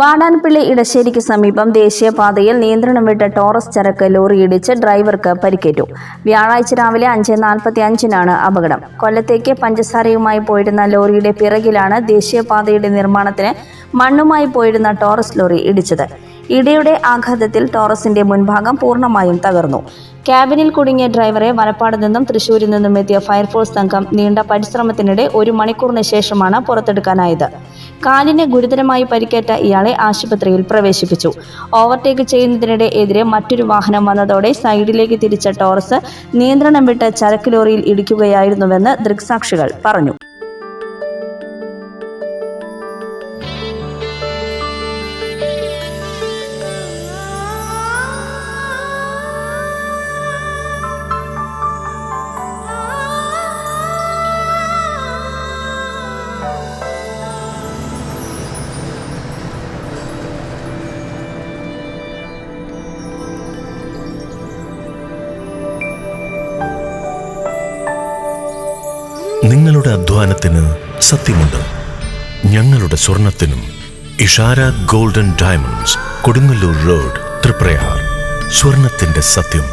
വാടാൻപിള്ളി ഇടശ്ശേരിക്ക് സമീപം ദേശീയപാതയിൽ നിയന്ത്രണം വിട്ട ടോറസ് ചരക്ക് ലോറി ഇടിച്ച് ഡ്രൈവർക്ക് പരിക്കേറ്റു. വ്യാഴാഴ്ച രാവിലെ 5:45-നാണ് അപകടം. കൊല്ലത്തേക്ക് പഞ്ചസാരയുമായി പോയിരുന്ന ലോറിയുടെ പിറകിലാണ് ദേശീയപാതയുടെ നിർമ്മാണത്തിന് മണ്ണുമായി പോയിരുന്ന ടോറസ് ലോറി ഇടിച്ചത്. ഇടിയുടെ ആഘാതത്തിൽ ടോറസിന്റെ മുൻഭാഗം പൂർണ്ണമായും തകർന്നു. ക്യാബിനിൽ കുടുങ്ങിയ ഡ്രൈവറെ വലപ്പാട് നിന്നും തൃശൂരിൽ നിന്നും എത്തിയ ഫയർഫോഴ്സ് സംഘം നീണ്ട പരിശ്രമത്തിനിടെ 1 മണിക്കൂറിന് ശേഷമാണ് പുറത്തെടുക്കാനായത്. കാലിന് ഗുരുതരമായി പരിക്കേറ്റ ഇയാളെ ആശുപത്രിയിൽ പ്രവേശിപ്പിച്ചു. ഓവർടേക്ക് ചെയ്യുന്നതിനിടെ എതിരെ മറ്റൊരു വാഹനം വന്നതോടെ സൈഡിലേക്ക് തിരിച്ച ടോറസ് നിയന്ത്രണം വിട്ട് ചരക്ക് ലോറിയിൽ ഇടിക്കുകയായിരുന്നുവെന്ന് ദൃക്സാക്ഷികൾ പറഞ്ഞു. നിങ്ങളുടെ അധ്വാനത്തിന് സത്യമുണ്ട്. ഞങ്ങളുടെ സ്വർണത്തിനും. Ishara golden diamonds, Kodungallur road, Triprayar. സ്വർണത്തിന്റെ സത്യം.